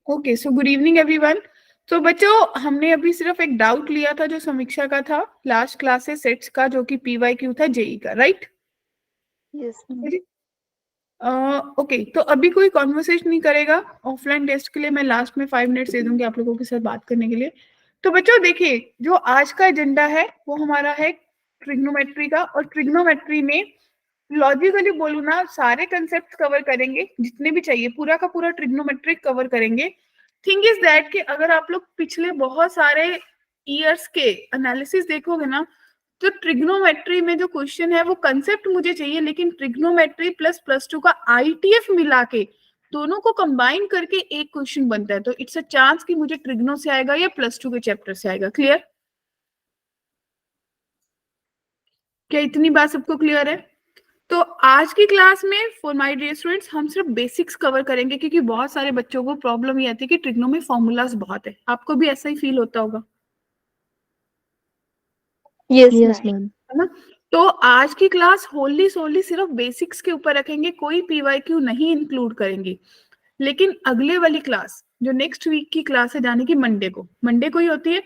Okay, so good evening everyone. तो बच्चों, हमने अभी सिर्फ एक डाउट लिया था जो समीक्षा का था लास्ट क्लास से सेट्स का, जो कि पीवाईक्यू था जेई का, राइट? Yes ma'am. ओके, तो अभी कोई कॉन्वर्सेशन नहीं करेगा। ऑफलाइन टेस्ट के लिए मैं लास्ट में 5 मिनट्स दे दूंगी आप लोगों के साथ बात करने के लिए। तो बच्चों देखिए, जो आज का एजेंडा है वो हमारा है ट्रिग्नोमेट्री का, और ट्रिग्नोमेट्री में लॉजिकली बोलूँ ना, सारे कंसेप्ट कवर करेंगे जितने भी चाहिए, पूरा का पूरा ट्रिग्नोमेट्रिक कवर करेंगे। थिंग इज दैट कि अगर आप लोग पिछले बहुत सारे ईयर्स के एनालिसिस देखोगे ना, तो ट्रिग्नोमेट्री में जो क्वेश्चन है वो कंसेप्ट मुझे चाहिए, लेकिन ट्रिग्नोमेट्री प्लस +2 का आईटीएफ मिला के दोनों को कंबाइन करके एक क्वेश्चन बनता है। तो इट्स अ चांस कि मुझे ट्रिग्नो से आएगा या +2 के चैप्टर से आएगा। क्लियर? क्या इतनी बात सबको क्लियर है? तो आज की क्लास में फॉर माय डियर स्टूडेंट्स हम सिर्फ बेसिक्स कवर करेंगे, क्योंकि बहुत सारे बच्चों को प्रॉब्लम ये आती है कि ट्रिग्नो में फॉर्मूलाज बहुत है। आपको भी ऐसा ही फील होता होगा, यस यस मैम। मैम। है ना? तो आज की क्लास होली सोली सिर्फ बेसिक्स के ऊपर रखेंगे, कोई पीवाईक्यू नहीं इंक्लूड करेंगे। लेकिन अगले वाली क्लास जो नेक्स्ट वीक की क्लास है, जाने की मंडे को ही होती है,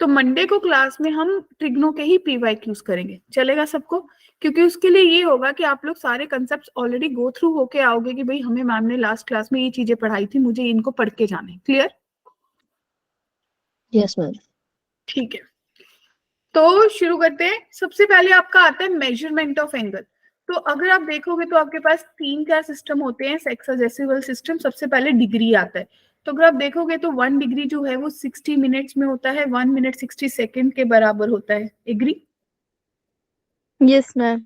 तो मंडे को क्लास में हम ट्रिग्नो के ही पीवाईक्यूज करेंगे। चलेगा सबको? क्योंकि उसके लिए ये होगा कि आप लोग सारे कंसेप्ट ऑलरेडी गो थ्रू होके आओगे कि भाई हमें मैम ने लास्ट क्लास में ये चीजें पढ़ाई थी, मुझे इनको पढ़ के जाने। क्लियर? Yes ma'am. ठीक है, तो शुरू करते हैं। सबसे पहले आपका आता है मेजरमेंट ऑफ एंगल। तो अगर आप देखोगे तो आपके पास 3-4 सिस्टम होते हैं, सेक्साडेसिमल सिस्टम। सबसे पहले डिग्री आता है। तो अगर आप देखोगे तो 1 डिग्री जो है वो 60 मिनट्स में होता है, 1 मिनट 60 सेकेंड के बराबर होता है। एग्री? Yes ma'am.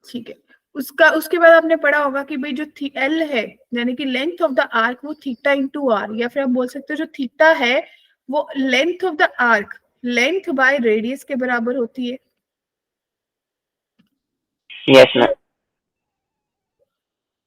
ठीक है। उसके बाद आपने पढ़ा होगा कि भाई जो एल है, यानी कि लेंथ ऑफ द आर्क, वो थीटा इंटू आर, या फिर आप बोल सकते हो जो थीटा है वो length of the arc length by radius के बराबर होती है। Yes ma'am.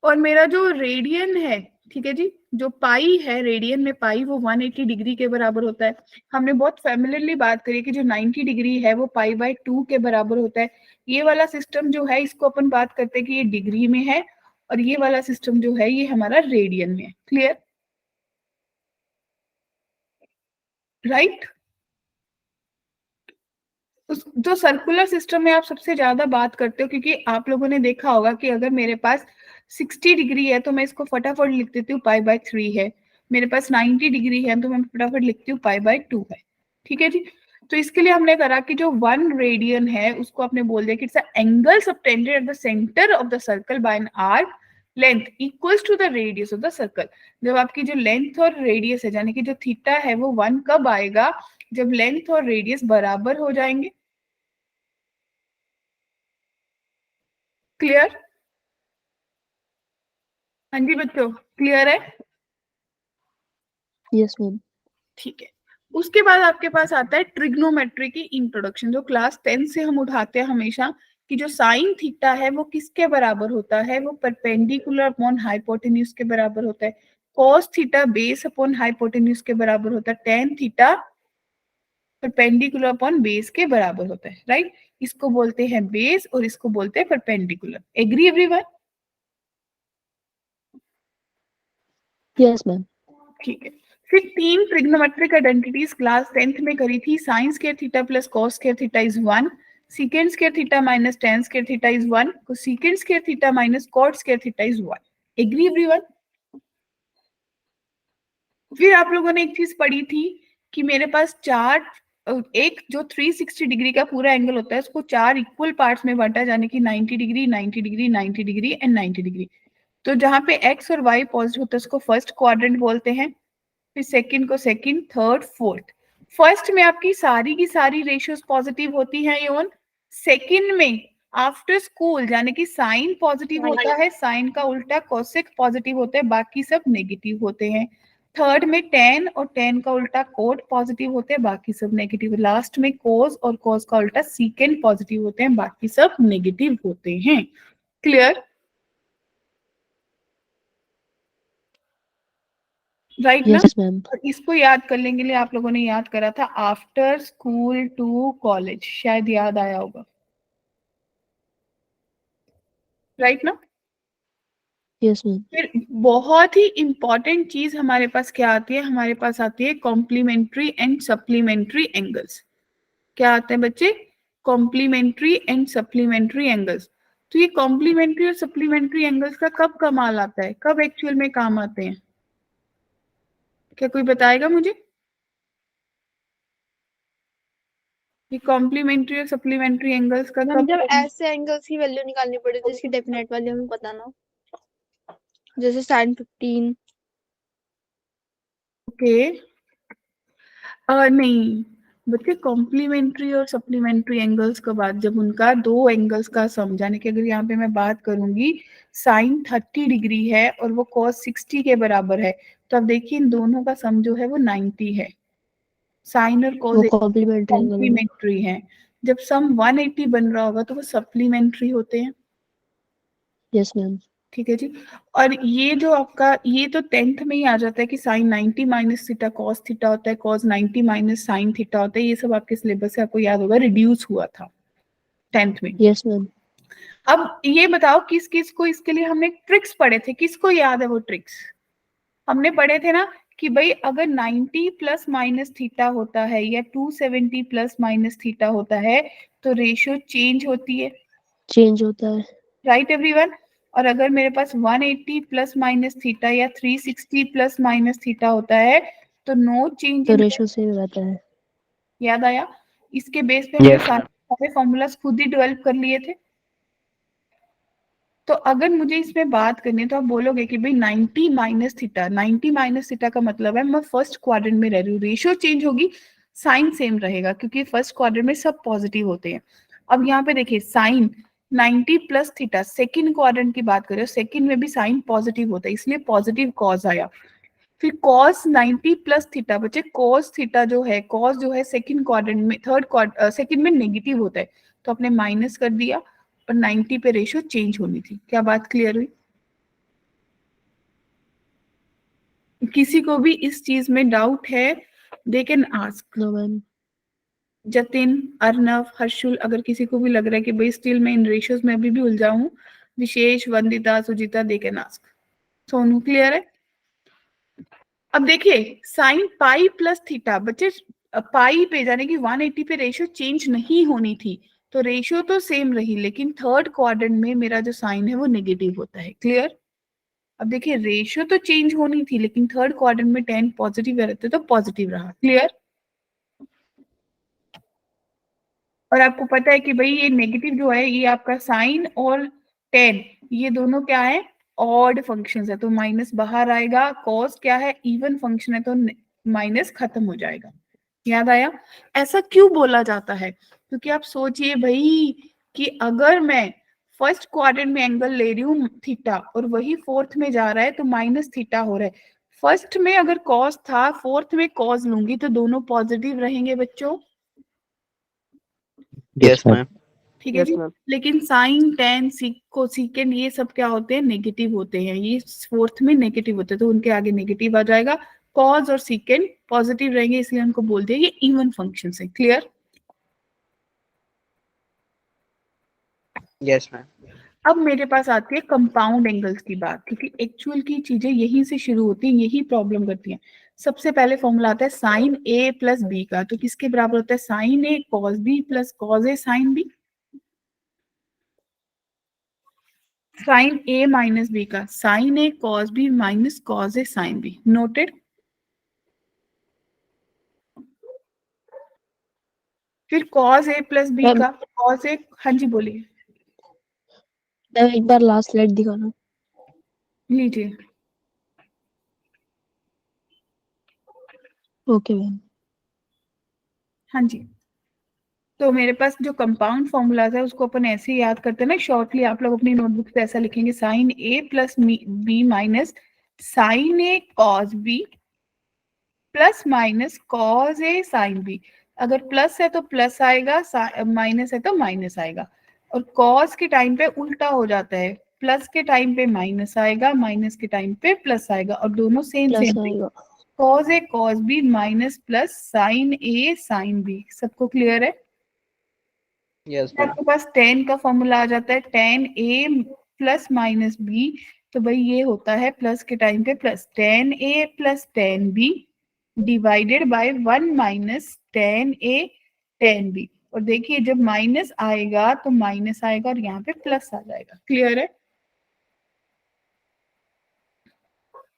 और मेरा जो रेडियन है, ठीक है जी, जो पाई है रेडियन में, पाई वो 180 डिग्री के बराबर होता है। हमने बहुत फैमिलियरली बात करी कि जो 90 डिग्री है वो पाई/2 के बराबर होता है। ये वाला सिस्टम जो है इसको अपन बात करते हैं कि ये डिग्री में है, और ये वाला सिस्टम जो है ये हमारा रेडियन में है। क्लियर? राइट? जो सर्कुलर सिस्टम में आप सबसे ज्यादा बात करते हो, क्योंकि आप लोगों ने देखा होगा कि अगर मेरे पास 60 डिग्री है तो मैं इसको फटाफट लिख देती हूँ पाई/3 है। मेरे पास 90 डिग्री है तो मैं फटाफट लिखती हूँ पाई/2 है। ठीक है जी। तो इसके लिए हमने करा कि जो 1 रेडियन है उसको आपने बोल दिया कि it's angle subtended at the centre of the circle by an arc length equals to the radius of the circle. जब आपकी जो लेंथ और रेडियस है, यानी कि जो थीटा है, वो 1 कब आएगा? जब लेंथ और रेडियस बराबर हो जाएंगे। क्लियर? हाँ जी बच्चों, क्लियर है? Yes ma'am. ठीक है। उसके बाद आपके पास आता है ट्रिग्नोमेट्री की इंट्रोडक्शन, जो क्लास 10 से हम उठाते हैं हमेशा, कि जो साइन थीटा है वो किसके बराबर होता है? वो परपेंडिकुलर अपॉन हाइपोटेन्यूज के बराबर होता है। Cos theta base upon hypotenuse के बराबर होता है। Tan theta perpendicular upon base के बराबर होता है। राइट? इसको बोलते हैं बेस और इसको बोलते हैं perpendicular. Agree everyone? Yes ma'am. ठीक है। फिर 3 ट्रिग्नोमेट्रिक आइडेंटिटीज क्लास 10th में करी थी। Sine square theta plus cos square theta is 1, secant square theta minus tan square theta is 1, cosecant square theta minus cot square theta is 1। Agree everyone? फिर आप लोगों ने एक चीज पढ़ी थी कि मेरे पास चार, एक जो 360 डिग्री का पूरा एंगल होता है उसको 4 इक्वल पार्ट्स में बांटा, जाने की 90 degree, 90 degree, 90 degree and 90 degree. तो जहां पे एक्स और वाई पॉजिटिव होता है उसको फर्स्ट क्वाड्रेंट बोलते हैं, फिर सेकंड को सेकंड, थर्ड, फोर्थ। फर्स्ट में आपकी की सारी रेशियोज पॉजिटिव होती हैं योन। सेकंड में आफ्टर स्कूल, यानी कि साइन पॉजिटिव होता है, साइन का उल्टा कोसेक पॉजिटिव होता है, बाकी सब नेगेटिव होते हैं। थर्ड में टेन और टेन का उल्टा कोट पॉजिटिव होते हैं, बाकी सब नेगेटिव। लास्ट में कोस और कोस का उल्टा सीकेंड पॉजिटिव होते हैं, बाकी सब नेगेटिव होते हैं। क्लियर? राइट ना? Yes ma'am. और इसको याद करने के लिए आप लोगों ने याद करा था आफ्टर स्कूल टू कॉलेज, शायद याद आया होगा। राइट ना? Yes, ma'am. फिर बहुत ही इंपॉर्टेंट चीज हमारे पास क्या आती है, हमारे पास आती है कॉम्प्लीमेंट्री एंड सप्लीमेंट्री एंगल्स। क्या आते हैं बच्चे? Complementary and supplementary angles. तो ये कॉम्प्लीमेंट्री और सप्लीमेंट्री एंगल्स का कब कमाल आता है, कब एक्चुअल में काम आते हैं? क्या कोई बताएगा मुझे? ये कॉम्प्लीमेंट्री और सप्लीमेंट्री एंगल्स का मैम कब? जब ऐसे एंगल्स की वैल्यू निकालनी पड़े तो इसकी डेफिनेट वैल्यू हमें पता ना, जैसे sin 15। ओके, नहीं बच्चे, कॉम्प्लीमेंट्री और सप्लीमेंट्री एंगल्स का बात, जब उनका दो एंगल्स का सम, यानी कि अगर यहाँ पे मैं बात करूंगी साइन 30 डिग्री है और वो कॉस 60 के बराबर है, तो अब देखिए इन दोनों का सम जो है वो 90 है। साइन और वो कॉस कॉम्प्लीमेंट्री एंगल होगा। कॉम्प्लीमेंट्री है। जब सम 180 बन रहा होगा तो वो सप्लीमेंट्री होते हैं। Yes, ma'am. ठीक है जी। और ये जो आपका, ये तो 10th में ही आ जाता है कि sine 90 minus theta cos theta होता है, कॉस 90 माइनस साइन थीटा होता है। ये सब आपके सिलेबस से आपको याद होगा, रिड्यूस हुआ था 10th में। Yes, ma'am. अब ये बताओ किस किस को इसके लिए हमने ट्रिक्स पढ़े थे, किसको याद है वो ट्रिक्स? हमने पढ़े थे ना कि भाई अगर 90 प्लस माइनस थीटा होता है या 270 प्लस माइनस थीटा होता है तो रेशियो चेंज होती है, Change होता है राइट एवरीवन? और अगर मेरे पास 180 प्लस माइनस थीटा या 360 प्लस माइनस थीटा होता है तो नो चेंज तो इन। रेशो सेम रहता है। याद आया? इसके बेस पे हमने Yes, सारे ma'am. सारे फॉर्मूलाज खुद ही डेवलप कर लिए थे। तो अगर मुझे इसमें बात करनी है तो आप बोलोगे कि भाई 90 माइनस थीटा, 90 माइनस थीटा का मतलब है मैं फर्स्ट क्वाड्रेंट में रह रही हूँ, रेशियो चेंज होगी, साइन सेम रहेगा क्योंकि फर्स्ट क्वाड्रेंट में सब पॉजिटिव होते हैं। अब यहाँ पे देखिए sine 90 plus theta, second quadrant की बात करें, सेकंड में भी साइन पॉजिटिव होता है इसलिए पॉजिटिव कॉस आया। फिर cos 90 प्लस थीटा, बच्चे cos थीटा जो है, cos जो है सेकंड क्वाड्रेंट में, सेकंड में नेगेटिव होता है, तो आपने माइनस कर दिया और 90 पे रेशियो चेंज होनी थी। क्या बात क्लियर हुई? किसी को भी इस चीज में डाउट है, दे can ask. No, ma'am. Jatin, Arnav, Harshul, अगर किसी को भी लग रहा है कि भाई स्टिल मैं इन रेशियोज में अभी भी उलझा हूँ, Vishesh, Vandita, Sujeeta, they can ask. Sonu clear है? अब देखिए साइन पाई प्लस थीटा, बच्चे पाई पे जाने की 180 पे रेशियो चेंज नहीं होनी थी, तो रेशियो तो सेम रही लेकिन थर्ड क्वाड्रेंट में मेरा जो साइन है वो नेगेटिव होता है। क्लियर? अब देखिए रेशियो तो चेंज होनी थी लेकिन थर्ड क्वाड्रेंट में 10 पॉजिटिव रहते तो पॉजिटिव रहा। क्लियर? और आपको पता है कि भाई ये नेगेटिव जो है ये आपका साइन और 10 ये दोनों क्या है, ऑड फंक्शंस है, तो माइनस बाहर आएगा। कॉस क्या है, इवन फंक्शन है, तो माइनस खत्म हो जाएगा। याद आया? ऐसा क्यों बोला जाता है? क्योंकि आप सोचिए भाई कि अगर मैं फर्स्ट क्वाड्रेंट में एंगल ले रही हूँ थीटा और वही फोर्थ में जा रहा है तो माइनस थीटा हो रहा है। फर्स्ट में अगर कॉस था, फोर्थ में कॉस लूंगी तो दोनों पॉजिटिव रहेंगे बच्चों। Yes, ma'am. ठीक है जी। लेकिन साइन टेन कोसेकेंड ये सब क्या होते हैं, नेगेटिव होते हैं, ये फोर्थ में नेगेटिव होते हैं तो उनके आगे नेगेटिव आ जाएगा। कॉस और सीकेंड पॉजिटिव रहेंगे इसलिए उनको बोल दिया ये इवन फंक्शन है। क्लियर? Yes, ma'am. अब मेरे पास आती है कंपाउंड एंगल्स की बात, क्योंकि एक्चुअल की चीजें यहीं से शुरू होती हैं, यही प्रॉब्लम करती हैं। सबसे पहले फॉर्मूला आता है साइन ए प्लस बी का, तो किसके बराबर होता है, sine A cos B plus cos A sine B. Sine A minus B का, sign A cos B minus cos A sine B. Noted? फिर cos A plus B ma'am का, cos A, हाँ जी बोलिए। मैम एक बार last slide दिखाना। लीजिए। Okay ma'am. हाँ जी। तो मेरे पास जो कंपाउंड फॉर्मूलाज है उसको अपन ऐसे ही याद करते हैं ना शॉर्टली, आप लोग अपनी नोटबुक पे ऐसा लिखेंगे, sine A plus B minus sine A cos B plus minus cos A sine B. अगर प्लस है तो प्लस आएगा, माइनस है तो माइनस आएगा। और कॉस के टाइम पे उल्टा हो जाता है, प्लस के टाइम पे माइनस आएगा, माइनस के टाइम पे प्लस आएगा, और दोनों सेम प्लस सेम। आएगा। Cos A cos B minus plus sine A sine B. सबको क्लियर है? Yes, ma'am. आपके पास tan का फॉर्मूला आ जाता है tan a plus minus B, तो भाई ये होता है प्लस के टाइम पे plus 10a plus 10b divided by 1 minus 10a 10b। और देखिए जब माइनस आएगा तो माइनस आएगा और यहाँ पे प्लस आ जाएगा। क्लियर है?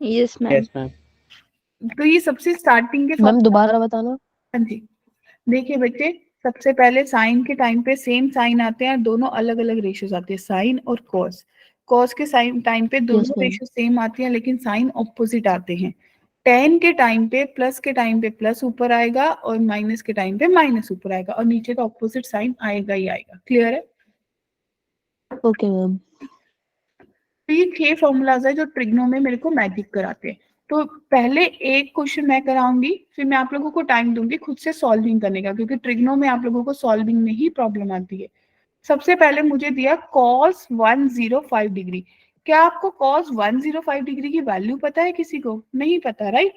Yes ma'am. Yes ma'am. तो ये सबसे स्टार्टिंग के मैम दोबारा बताना। हाँ जी, देखिए बच्चे, सबसे पहले साइन के टाइम पे सेम साइन आते हैं और दोनों अलग अलग रेशियोज आते हैं, साइन और कॉस। कॉस के साइन टाइम पे यस दोनों मैम। रेशियो सेम आती हैं लेकिन साइन ऑपोजिट आते हैं। टेन के टाइम पे प्लस के टाइम पे प्लस ऊपर आएगा और माइनस के टाइम पे माइनस ऊपर आएगा और नीचे का ऑपोजिट साइन आएगा ही आएगा। क्लियर है? Okay ma'am. तो ये 6 फॉर्मूलाज है जो ट्रिग्नो में मेरे को मैजिक कराते हैं। तो पहले एक क्वेश्चन मैं कराऊंगी, फिर मैं आप लोगों को टाइम दूंगी खुद से सॉल्विंग करने का, क्योंकि ट्रिग्नो में आप लोगों को सॉल्विंग में ही प्रॉब्लम आती है। सबसे पहले मुझे दिया cos 105 डिग्री। क्या आपको cos 105 डिग्री की वैल्यू पता है? किसी को नहीं पता, राइट?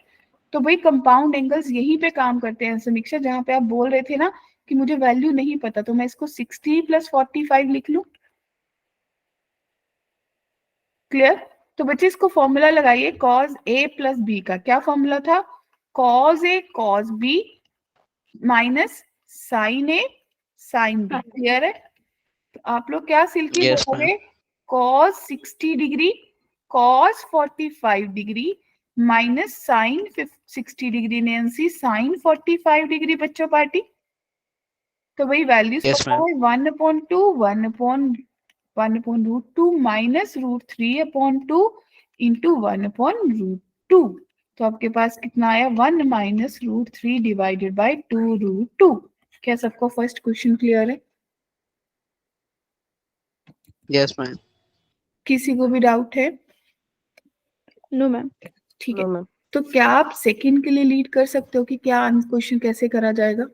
तो भाई कंपाउंड एंगल्स यहीं पे काम करते हैं समीक्षा, जहां पे आप बोल रहे थे ना कि मुझे वैल्यू नहीं पता, तो मैं इसको 60 प्लस 45 लिख लूं। क्लियर? तो बच्चे इसको फॉर्मूला लगाइए cos a प्लस बी का। क्या फॉर्मूला था? cos a cos b minus sin a sin b। Clear है? तो आप लोग क्या सिल के यस मैम। बोलोगे? cos 60 degree cos 45 degree minus sine 60 degree नैन्सी साइन 45 डिग्री। बच्चों पार्टी, तो वही वैल्यूज यस पता मैम। है, 1/2 1/√2 माइनस √3/2 इंटू 1/√2। तो आपके पास कितना आया? 1 माइनस √3 डिवाइडेड बाई 2√2। क्या सबको फर्स्ट क्वेश्चन क्लियर है? Yes ma'am. किसी को भी डाउट है? No ma'am. ठीक है, नो मैम। तो क्या आप सेकंड के लिए लीड कर सकते हो कि क्या क्वेश्चन कैसे करा जाएगा?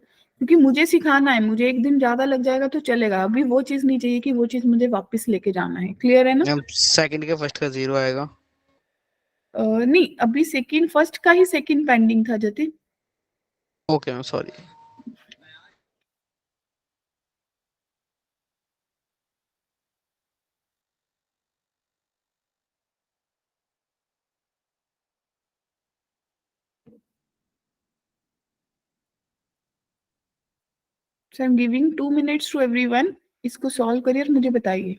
क्योंकि मुझे सिखाना है, मुझे एक दिन ज्यादा लग जाएगा तो चलेगा, अभी वो चीज नहीं चाहिए कि वो चीज मुझे वापस लेके जाना है। क्लियर है ना? मैम सेकंड के फर्स्ट का 0 आएगा। नहीं, अभी सेकंड फर्स्ट का ही सेकंड पेंडिंग था Jatin. Okay ma'am, sorry. So I am giving 2 minutes to everyone. इसको सॉल्व करिए और मुझे बताइए।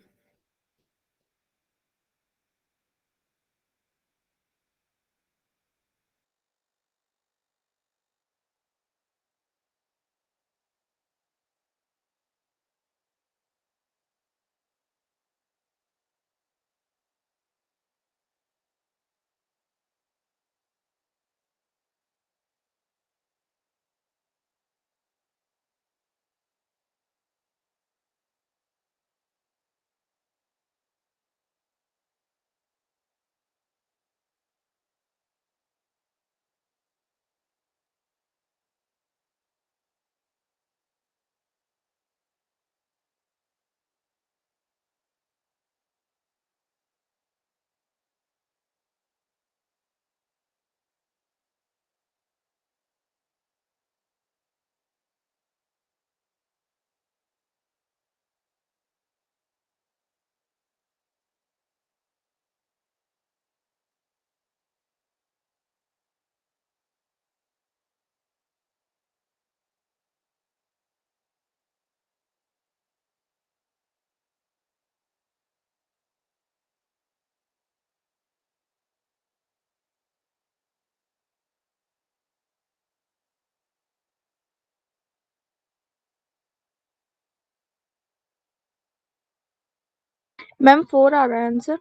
मैम 4 आ रहा है आंसर।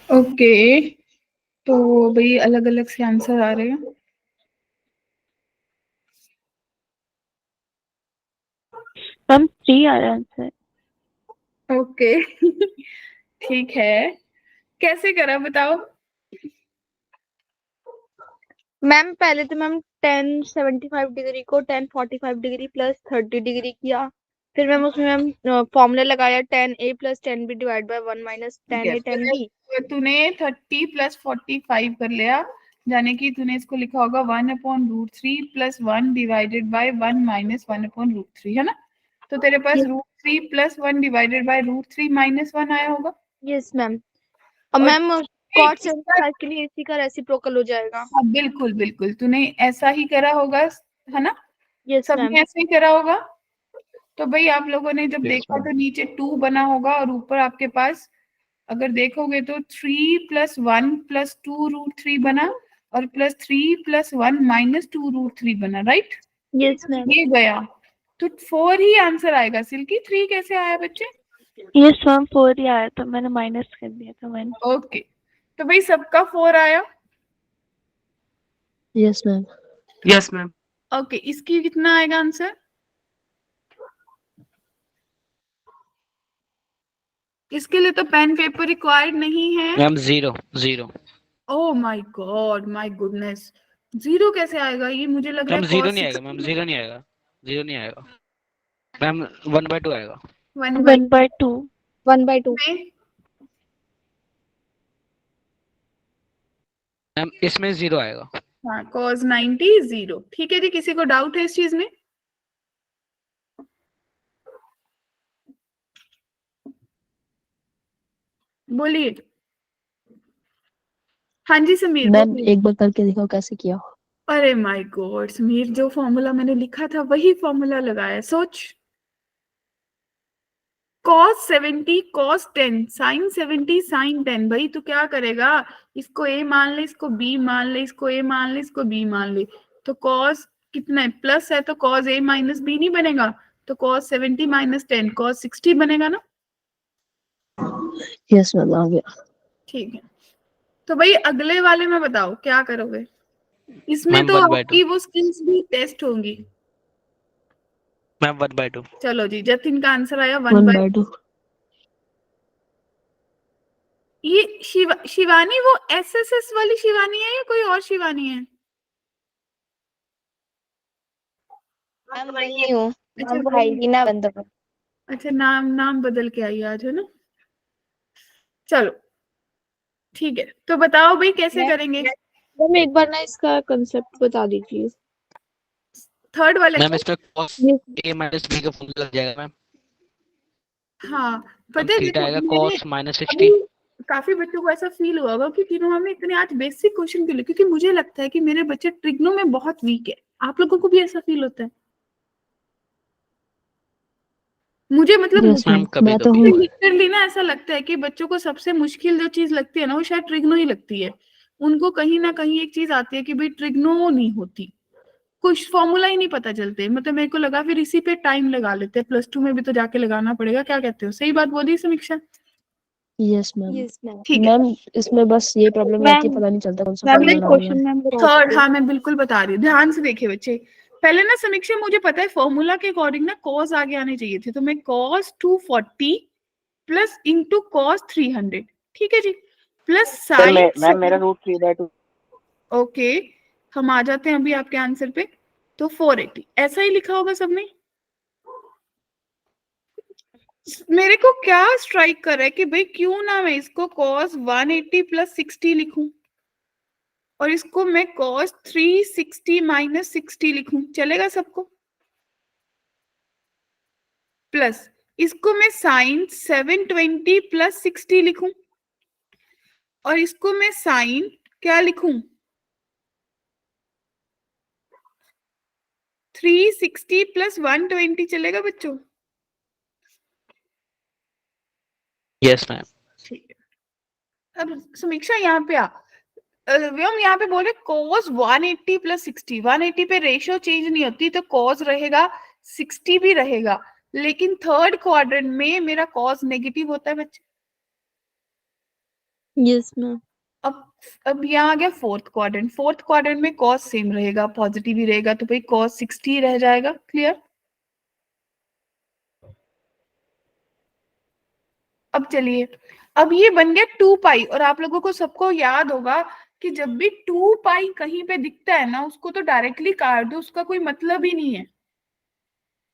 ओके, तो भाई अलग अलग से आंसर आ रहे हैं। मैम 3 आ रहा है आंसर। ओके ठीक है, कैसे करा बताओ? मैम पहले तो मैम 1075 डिग्री को 1045 डिग्री प्लस 30 डिग्री किया, फिर मैम उसमें मैम फॉर्मूला लगाया 10a plus 10b divide by 1 minus ठीक है, 10a 10b। तूने 30 प्लस 45 कर लिया, यानी कि तूने इसको लिखा होगा 1/√3 प्लस 1 डिवाइडेड बाय 1 माइनस 1/√3, है ना? तो तेरे पास Yes. Root 3 plus 1 divided by root 3 minus 1 आया होगा। Yes ma'am. और और मैम cot इसका 75 के लिए इसी का रेसिप्रोकल हो जाएगा। हाँ, बिल्कुल बिल्कुल तूने ऐसा ही करा होगा, है ना? Yes ma'am. सबने ऐसे ही करा होगा। तो भाई आप लोगों ने जब Yes, देखा ma'am. तो नीचे 2 बना होगा और ऊपर आपके पास अगर देखोगे तो 3 प्लस 1 प्लस 2 रूट 3 बना और प्लस 3 प्लस 1 माइनस 2 रूट 3 बना, राइट? Yes ma'am. ये गया तो 4 ही आंसर आएगा। सिल्की 3 कैसे आया बच्चे? यस मैम 4 ही आया था, मैंने माइनस कर दिया था मैंने। ओके, तो भाई सबका 4 आया। Yes ma'am. Yes ma'am. Okay, इसकी कितना आएगा आंसर? इसके लिए तो पेन पेपर रिक्वायर्ड नहीं है। Ma'am 0 oh my God, my goodness, 0 कैसे आएगा? ये मुझे लग रहा मैम है 0 cos नहीं आएगा, मैम 60 0 नहीं आएगा, 0 नहीं आएगा मैम, 1/2 आएगा 1/2 1/2 में। मैम, इसमें 0 आएगा। हाँ, cos 90 0। ठीक है जी, किसी को डाउट है इस चीज में? बोलिए। हाँ जी समीर मैम बोलिए। एक बार करके दिखाओ कैसे किया। अरे माय गॉड समीर, जो फॉर्मूला मैंने लिखा था वही फॉर्मूला लगाया। सोच, cos 70 cos 10 sin 70 sin 10। भाई तू क्या करेगा? इसको a मान ले, इसको b मान ले, इसको a मान ले, इसको b मान ले। तो cos कितना है? प्लस है तो cos a माइनस b नहीं बनेगा, तो cos 70 माइनस 10 cos 60 बनेगा ना। यस मैम आ गया। ठीक है, तो भाई अगले वाले में बताओ क्या करोगे? इसमें मैम तो 1/2 आपकी वो स्किल्स भी टेस्ट होंगी। मैम 1/2 चलो जी, जतिन का आंसर आया 1/2। ये शिवानी वो एसएसएस वाली शिवानी है या कोई और शिवानी है? मैम वही हूँ। अच्छा मैम वही। हाइजीना बंदर। अच्छा, नाम नाम बदल के आई आज, है ना? चलो ठीक है, तो बताओ भाई कैसे करेंगे मैम एक बार ना इसका कंसेप्ट बता दीजिए। थर्ड वाले मैम, को? इसमें cos a माइनस b का फॉर्मूला लग जाएगा मैम। हाँ, मैम पता है थीटा देखो आएगा मेरे cos माइनस 60। अभी काफी बच्चों को ऐसा फील हुआ होगा कि तीनों में इतने आज बेसिक क्वेश्चन क्यों लिए, क्योंकि मुझे लगता है कि मेरे बच्चे ट्रिग्नो में बहुत वीक है। आप लोगों को भी ऐसा फील होता है? मुझे मतलब यस मैम मैम कभी मैं तो कभी हूँ। लिटरली ना ऐसा लगता है कि बच्चों को सबसे मुश्किल जो चीज लगती है ना वो शायद ट्रिग्नो ही लगती है। उनको कहीं ना कहीं एक चीज आती है कि भाई ट्रिग्नो नहीं होती, कुछ फॉर्मूला ही नहीं पता चलते। मतलब मेरे को लगा फिर इसी पे टाइम लगा लेते हैं, प्लस 2 में भी तो जाके लगाना पड़ेगा। क्या कहते हो? सही बात बोली समीक्षा? Yes ma'am. Yes ma'am. ठीक है। मैम इसमें बस ये प्रॉब्लम रहती है, मैम पता नहीं चलता कौन सा मैम फॉर्मूला एक डालना है। क्वेश्चन मैम बता थर्ड, दीजिए। हाँ मैं बिल्कुल बता रही हूँ, ध्यान से देखिए बच्चे। पहले ना समीक्षा मुझे पता है फॉर्मूला के अकॉर्डिंग ना कॉस आगे आने चाहिए थे, तो मैं cos 240 प्लस इंटू cos 300, ठीक है जी, प्लस सर साइन मैम मेरा रूट 3/2। ओके, हम आ जाते हैं अभी आपके आंसर पे। तो 480 ऐसा ही लिखा होगा सबने। मेरे को क्या स्ट्राइक कर रहा है कि भाई क्यों ना मैं इसको cos 180 प्लस 60 लिखूं और इसको मैं cos 360 माइनस 60 लिखूं, चलेगा सबको? प्लस इसको मैं साइन 720 प्लस 60 लिखूं और इसको मैं साइन क्या लिखूं? 360 प्लस 120, चलेगा बच्चों? Yes ma'am. ठीक है, अब समीक्षा यहाँ पे आ। हम यहाँ पे बोल रहे cos 180 प्लस 60, 180 पे रेशियो चेंज नहीं होती तो cos रहेगा, 60 भी रहेगा, लेकिन थर्ड क्वाड्रेंट में मेरा cos नेगेटिव होता है बच्चे। Yes ma'am. अब यहाँ आ गया फोर्थ क्वाड्रेंट, फोर्थ क्वाड्रेंट में cos सेम रहेगा, पॉजिटिव ही रहेगा, तो भाई cos 60 रह जाएगा। क्लियर? अब चलिए, अब ये बन गया 2 पाई, और आप लोगों को सबको याद होगा कि जब भी 2 पाई कहीं पे दिखता है ना उसको तो डायरेक्टली काट दो, उसका कोई मतलब ही नहीं है,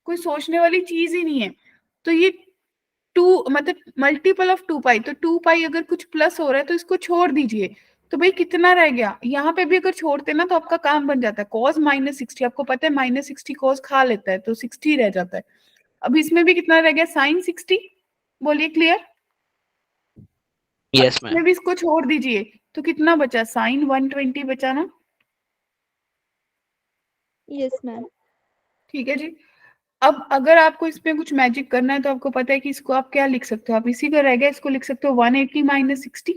कोई सोचने वाली चीज ही नहीं है। तो ये 2 मतलब मल्टीपल ऑफ 2 पाई, तो 2 पाई अगर कुछ प्लस हो रहा है तो इसको छोड़ दीजिए। तो भाई कितना रह गया? यहाँ पे भी अगर छोड़ते ना तो आपका काम बन जाता है cos माइनस 60। आपको पता है माइनस 60 cos खा लेता है, तो 60 रह जाता है। अब इसमें भी कितना रह गया, साइन 60, बोलिए क्लियर। यस इसमें मैम। भी इसको छोड़ दीजिए, तो कितना बचा, साइन 120 बचा ना। Yes ma'am. ठीक है जी। अब अगर आपको इसमें कुछ मैजिक करना है तो आपको पता है कि इसको आप क्या लिख सकते हो, आप इसी का रह गया, इसको लिख सकते हो 180 माइनस 60।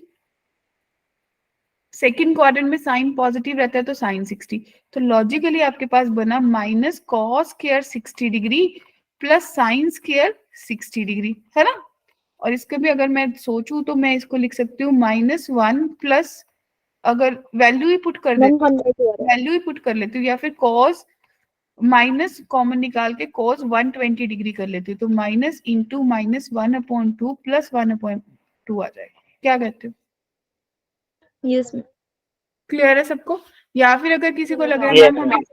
सेकेंड क्वाड्रेंट में साइन पॉजिटिव रहता है तो साइन 60, तो लॉजिकली आपके पास बना minus cos square 60 degree plus sine square 60 degree, है ना। और इसके भी अगर मैं सोचूं तो मैं इसको लिख सकती हूँ -1 प्लस, अगर वैल्यू ही पुट कर देती 1/2 आ रहा है। वैल्यू ही पुट कर लेती हूँ, या फिर कॉस माइनस कॉमन निकाल के कॉस 120 डिग्री कर लेती हूँ, तो माइनस इंटू -1/2 प्लस 1/2 आ जाएगा। क्या कहते हो, यस मैम। क्लियर है सबको। या फिर अगर किसी को लग रहा है Yes, मैम ma'am. हमें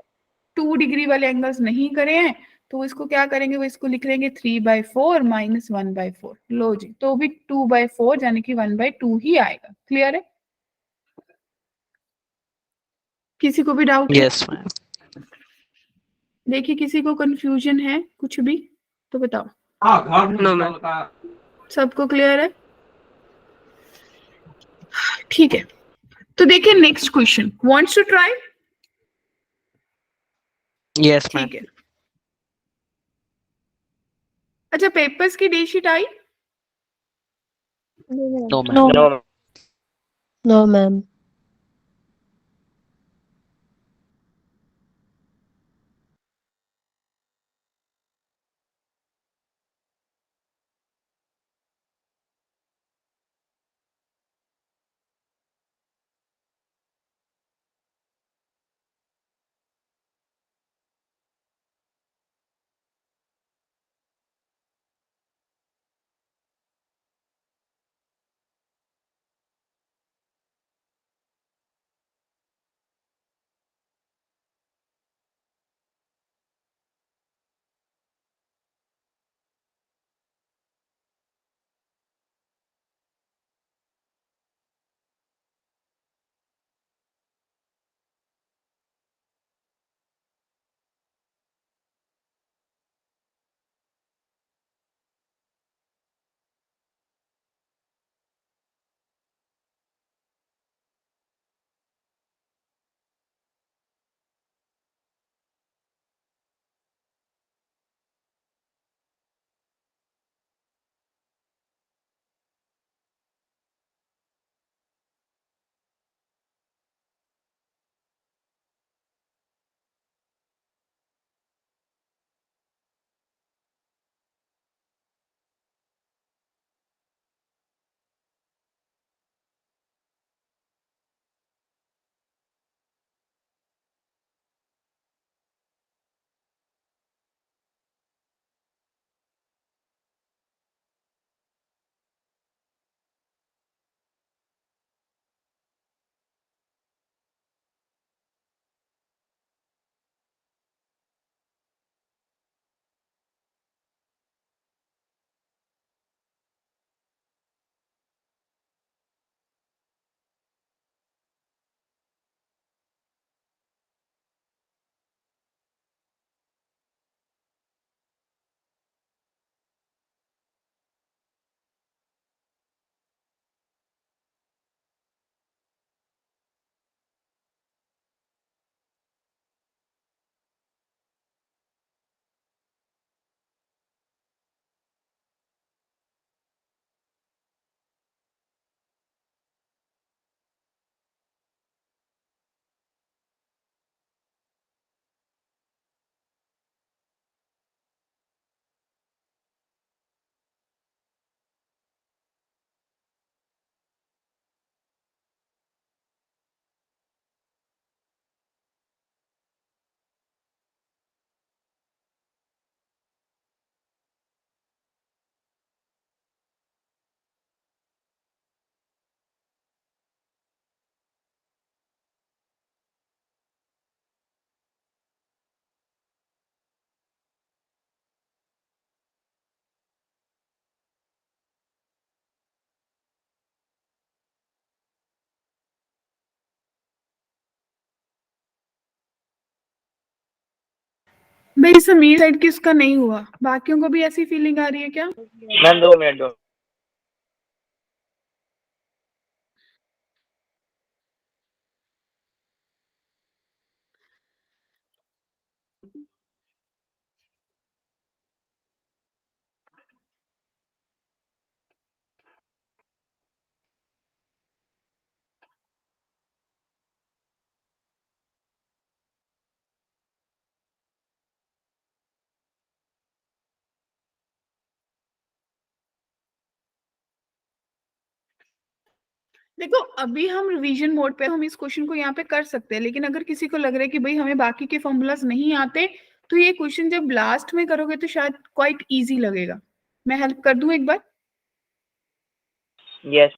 2 डिग्री वाले एंगल्स नहीं करे हैं, तो वो इसको क्या करेंगे, वो इसको लिख लेंगे 3/4 माइनस 1/4, लो जी, तो भी 2/4 यानी कि 1/2 ही आएगा। क्लियर है, किसी को भी डाउट है, यस मैम। देखिए किसी को कंफ्यूजन है कुछ भी तो बताओ। No, ma'am. सबको क्लियर है, ठीक है। तो देखिए next question, wants to try. Yes ma'am. ठीक है, अच्छा पेपर्स की डे शीट आई। No ma'am. No, No. no, ma'am. भाई समीर साइड किसका नहीं हुआ, बाकियों को भी ऐसी फीलिंग आ रही है क्या? मैम 2 मिनट दो। देखो अभी हम रिवीजन मोड पे, हम इस क्वेश्चन को यहाँ पे कर सकते हैं, लेकिन अगर किसी को लग रहा है कि भाई हमें बाकी के फॉर्मूलाज नहीं आते, तो ये क्वेश्चन जब लास्ट में करोगे तो शायद क्वाइट इजी लगेगा। मैं हेल्प कर दूं एक बार? यस।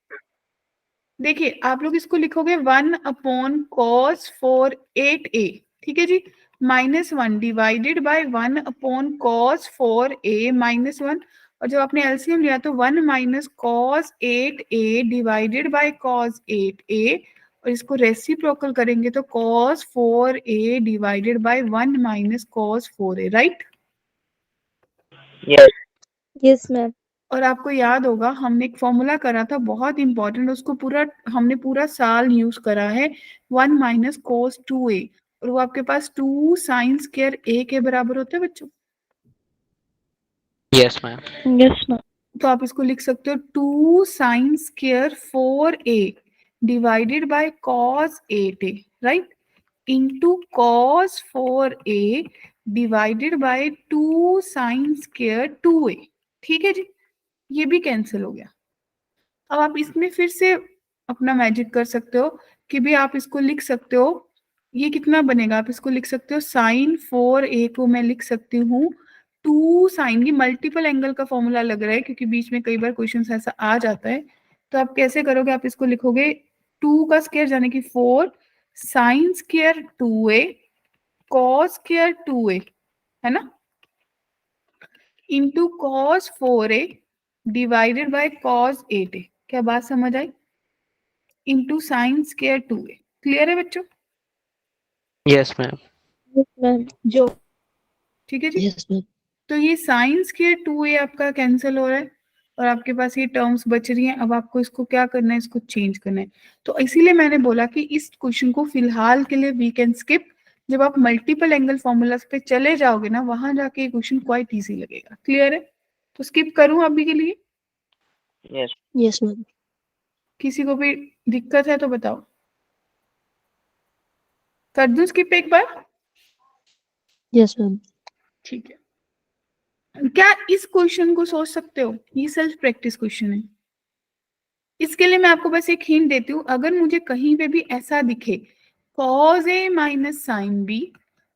देखिए आप लोग इसको लिखोगे 1/cos4 8a, ठीक है जी, -1 डिवाइडेड बाय 1/cos4a -1, और जब आपने एलसीएम लिया तो 1 - cos8a डिवाइडेड बाय cos8a, और इसको रेसिप्रोकल करेंगे तो cos4a divided by 1 - cos4a, right? Yes. Yes ma'am. और आपको याद होगा हमने एक फॉर्मूला करा था बहुत इंपॉर्टेंट, उसको पूरा हमने पूरा साल यूज करा है, 1 - cos2a, और वो आपके पास 2 sin स्क्वायर a के बराबर होते हैं बच्चों। Yes ma'am. Yes ma'am. तो आप इसको लिख सकते हो 2 sin square 4a divided by cos 8a, right, into cos 4a divided bye 2 sin square 2a, ठीक है जी, ये भी कैंसिल हो गया। अब आप इसमें फिर से अपना मैजिक कर सकते हो कि भी आप इसको लिख सकते हो, ये कितना बनेगा, आप इसको लिख सकते हो sin 4a को मैं लिख सकती हूँ 2 sin, ये मल्टीपल एंगल का फॉर्मूला लग रहा है क्योंकि बीच में कई बार क्वेश्चन ऐसा आ जाता है, तो आप कैसे करोगे, आप इसको लिखोगे 2 का स्क्वायर यानी कि 4 sin square 2a cos square 2a, है ना, into cos 4a divided by cos 8a, क्या बात समझ आई, into sine square 2a। Clear है बच्चों? Yes ma'am. Yes ma'am. जो ठीक है जी, यस मैम। तो ये साइन स्क्वायर 2a आपका कैंसिल हो रहा है और आपके पास ये टर्म्स बच रही हैं। अब आपको इसको क्या करना है, इसको चेंज करना है। तो इसीलिए मैंने बोला कि इस क्वेश्चन को फिलहाल के लिए वी कैन स्किप, जब आप मल्टीपल एंगल फॉर्मूलाज पे चले जाओगे ना, वहां जाके ये क्वेश्चन क्वाइट इजी लगेगा। क्लियर है? तो स्किप करूं अभी के लिए? यस। Yes ma'am. किसी को भी दिक्कत है तो बताओ, कर दूं स्किप एक बार? Yes ma'am. ठीक है, क्या इस क्वेश्चन को सोच सकते हो, ये सेल्फ प्रैक्टिस क्वेश्चन है। इसके लिए मैं आपको बस एक हिंट देती हूँ, अगर मुझे कहीं पे भी ऐसा दिखे cos a minus sine B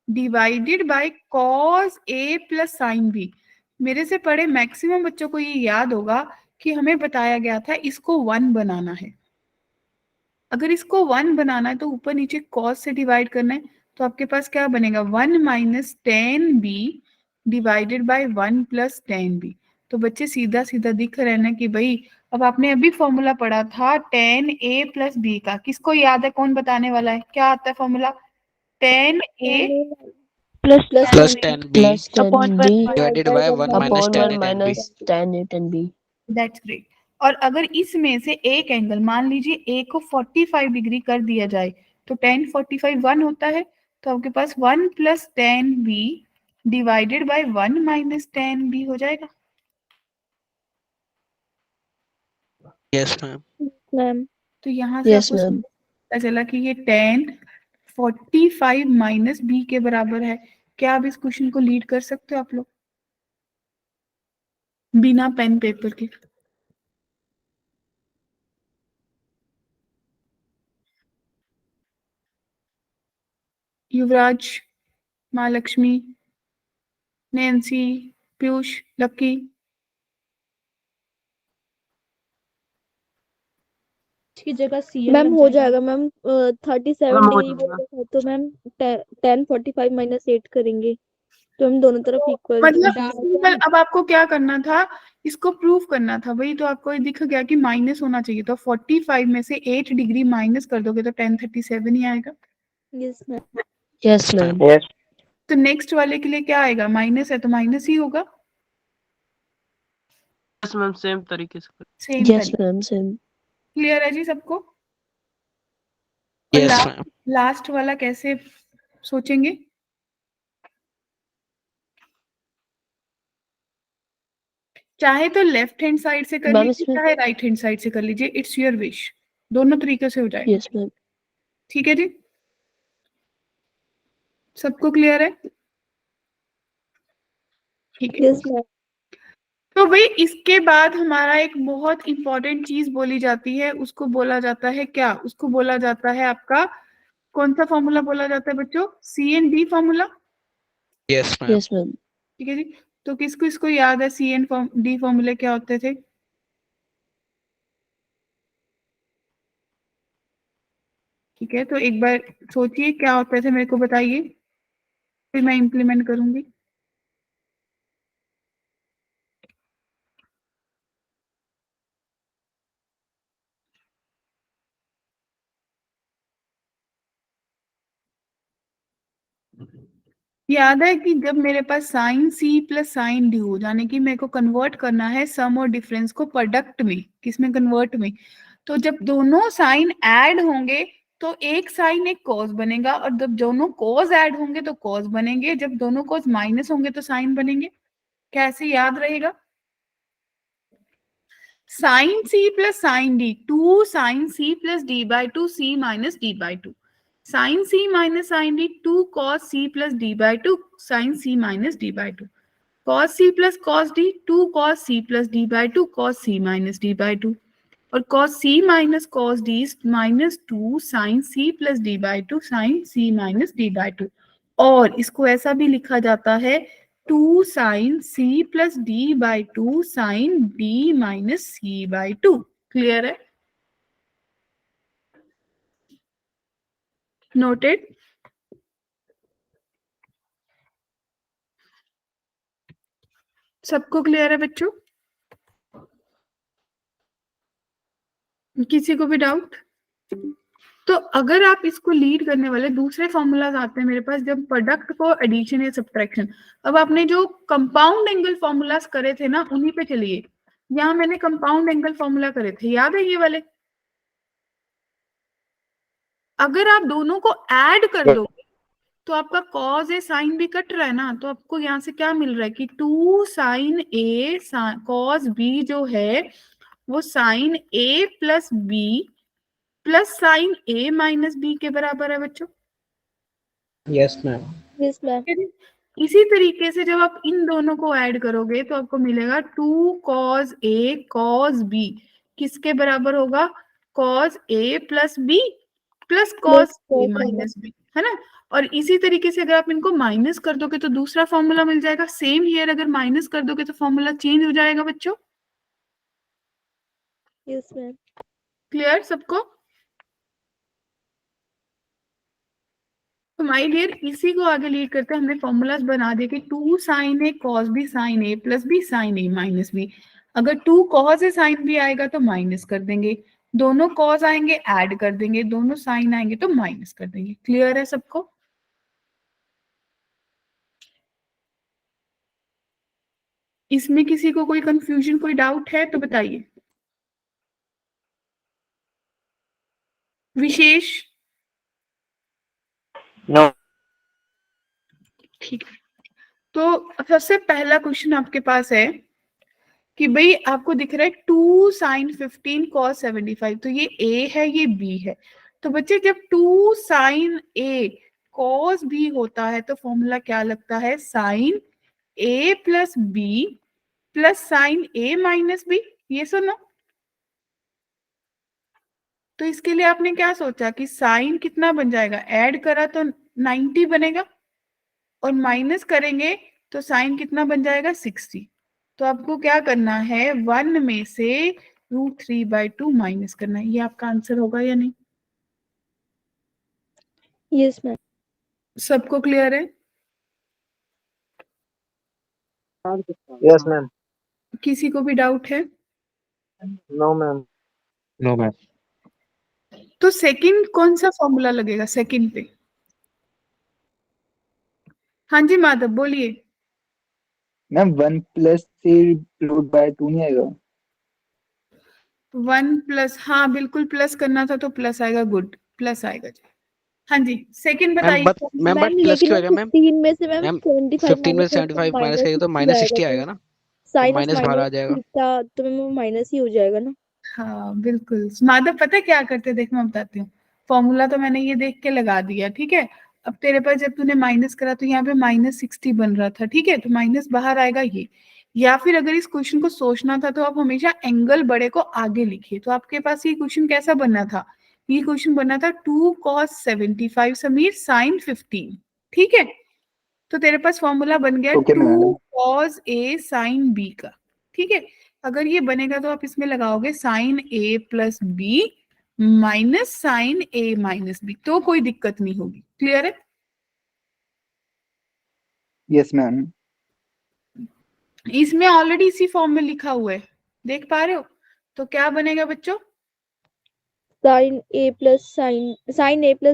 divided by cos a plus sine B, मेरे से पढ़े मैक्सिमम बच्चों को ये याद होगा कि हमें बताया गया था इसको 1 बनाना है। अगर इसको 1 बनाना है तो ऊपर नीचे cos से डिवाइड करना है, तो आपके पास क्या बनेगा 1 minus tan B divided by 1 plus tan B. तो बच्चे सीधा सीधा दिख रहे ना कि भाई, अब आपने अभी फॉर्मूला पढ़ा था टेन ए प्लस बी का, किसको याद है, कौन बताने वाला है, क्या आता है formula, ten A plus plus plus 10b plus upon 10 b divided by 1 minus upon 10 1 a 10b। Minus 10 a 10 b। That's great. और अगर इसमें से एक एंगल, मान लीजिए ए को 45 डिग्री कर दिया जाए, तो 10 45 1 होता है, तो आपके पास 1 plus 10 B divided by 1 minus 10 B हो जाएगा। Yes ma'am. मैम। तो यहाँ से यस आपको मैम। पता चला कि ये 10 45 माइनस बी के बराबर है। क्या आप इस क्वेश्चन को लीड कर सकते हो आप लोग बिना पेन पेपर के? युवराज, महालक्ष्मी, नैन्सी, पीयूष, लक्की, की जगह सी मैम हो जाएगा मैम। 37 मैम हो डिग्री जाएगा। है तो मैम 10 45 माइनस 8 करेंगे तो हम दोनों तरफ इक्वल मतलब सिंपल, अब आपको क्या करना था, इसको प्रूव करना था, वही तो आपको ये दिख गया कि माइनस होना चाहिए, तो 45 में से 8 डिग्री माइनस कर दोगे तो 1037 ही आएगा। Yes ma'am. Yes ma'am. Yes. तो नेक्स्ट वाले के लिए क्या आएगा, माइनस है तो माइनस ही होगा, यस मैम सेम तरीके से सेम यस तरीके। Ma'am same. क्लियर है जी सबको? और यस मैम। लास्ट वाला कैसे सोचेंगे? चाहे तो लेफ्ट हैंड साइड से कर मैम लीजिए, इसमें चाहे राइट हैंड साइड से कर लीजिए, इट्स योर विश, दोनों तरीके से हो जाएगा। Yes ma'am. ठीक है जी, सबको क्लियर है? ठीक है। Yes ma'am. तो भाई इसके बाद हमारा एक बहुत इंपॉर्टेंट चीज बोली जाती है, उसको बोला जाता है क्या, उसको बोला जाता है आपका, कौन सा फॉर्मूला बोला जाता है बच्चों, C and D formula. Yes ma'am. Yes ma'am. ठीक है जी, तो किसको इसको याद है सी एंड डी फॉर्मूले क्या होते थे? ठीक है, तो एक बार सोचिए क्या होते थे, मेरे को बताइए, फिर मैं इम्प्लीमेंट करूंगी। याद है कि जब मेरे पास sine C plus sine D हो, जाने की मेरे को कन्वर्ट करना है सम और डिफरेंस को प्रोडक्ट में, किसमें कन्वर्ट में, तो जब दोनों साइन ऐड होंगे तो एक साइन एक कॉस बनेगा, और जब दोनों कॉस ऐड होंगे तो कॉस बनेंगे, जब दोनों कॉस माइनस होंगे तो साइन बनेंगे। कैसे याद रहेगा? Sine C plus sine D, two sine C plus D by two, C minus D by two, sine C minus sine D, two cos C plus D by two, sine C minus D by two, cos C plus cos D, two cos C plus D by two, cos C minus D by two, और cos C minus cos D minus two sine C plus D by two, sine C minus D by two. और इसको ऐसा भी लिखा जाता है, two sine C plus D by two, sine D minus C by two. Clear है? Noted? सबको clear है बच्चों? किसी को भी डाउट? तो अगर आप इसको लीड करने वाले दूसरे फॉर्मूलाज आते हैं मेरे पास, जब प्रोडक्ट को एडिशन या सब्ट्रैक्शन, अब आपने जो कंपाउंड एंगल फॉर्मूलाज करे थे ना, उन्हीं पे चलिए। यहाँ मैंने कंपाउंड एंगल फॉर्मूला करे थे, याद है ये वाले? अगर आप दोनों को ऐड कर दो तो आपका कॉज ए साइन भी कट रहा है ना, तो आपको यहाँ से क्या मिल रहा है कि two sine A cos B जो है वो sine A plus B plus sine A minus B के बराबर है बच्चों। Yes ma'am. Yes ma'am. इसी तरीके से जब आप इन दोनों को ऐड करोगे तो आपको मिलेगा two cos A cos B किसके बराबर होगा, cos A plus B plus cos A minus B, है ना। और इसी तरीके से अगर आप इनको माइनस कर दोगे तो दूसरा फॉर्मूला मिल जाएगा। सेम हियर, अगर माइनस कर दोगे तो फॉर्मूला चेंज हो जाएगा बच्चों। Yes ma'am. क्लियर सबको? तो माय डियर, इसी को आगे लीड करते हैं, हमने फॉर्मूलाज बना दिए कि two sine A cos B sine A plus B sine A minus B. अगर two cos A sine B आएगा तो माइनस कर देंगे, दोनों कॉस आएंगे ऐड कर देंगे, दोनों साइन आएंगे तो माइनस कर देंगे। क्लियर है सबको? इसमें किसी को कोई कंफ्यूजन, कोई डाउट है तो बताइए। विशेष? नो। ठीक है, तो सबसे पहला क्वेश्चन आपके पास है कि भाई आपको दिख रहा है टू साइन 15 कॉस 75, तो ये ए है ये बी है। तो बच्चे जब two sine A cos B होता है तो फॉर्मूला क्या लगता है, sine A plus B plus sine A minus B. ये सुनो, तो इसके लिए आपने क्या सोचा कि साइन कितना बन जाएगा, ऐड करा तो 90 बनेगा और माइनस करेंगे तो साइन कितना बन जाएगा 60। तो आपको क्या करना है, 1 में से √3/2 माइनस करना है। ये आपका आंसर होगा या नहीं? Yes ma'am. सबको क्लियर है? Yes ma'am. किसी को भी डाउट है? No ma'am. No ma'am. तो सेकंड कौन सा फॉर्मूला लगेगा सेकंड पे? हाँ जी माधव बोलिए। मैम 1+3√2 नहीं आएगा? 1+, हाँ बिल्कुल प्लस करना था तो प्लस आएगा, गुड प्लस आएगा जी। हाँ जी सेकंड मैम बताइए। बट मैम प्लस लेकिन क्यों मैम आएगा मैम? 15 में से मैम मैम 75 15 में माइनस करके 75 माइनस माइनस करेगा तो 60 आएगा, -60 तो आएगा ना, तो साइनस माइनस बाहर माइनस आ जाएगा। थीटा तो मैम वो माइनस ही हो जाएगा ना। हाँ बिल्कुल माधव, पता है क्या करते, देख मैं बताती हूँ। फॉर्मूला तो मैंने ये देख के लगा दिया, ठीक है। अब तेरे पास जब तूने माइनस करा तो यहाँ पे -60 बन रहा था, ठीक है, तो माइनस बाहर आएगा ये। या फिर अगर इस क्वेश्चन को सोचना था तो आप हमेशा एंगल बड़े को आगे लिखिए। तो आपके पास ये क्वेश्चन कैसा बनना था, ये क्वेश्चन बनना था 2 cos 75 समीर साइन 15, ठीक है। तो तेरे पास फॉर्मूला बन गया okay 2 madam. cos A sin B का, ठीक है। अगर ये बनेगा तो आप इसमें लगाओगे sine A plus B minus sine A minus B, तो कोई दिक्कत नहीं होगी। क्लियर है? Yes ma'am. इसमें ऑलरेडी इसी फॉर्म में लिखा हुआ है, देख पा रहे हो। तो क्या बनेगा बच्चों? Sine A plus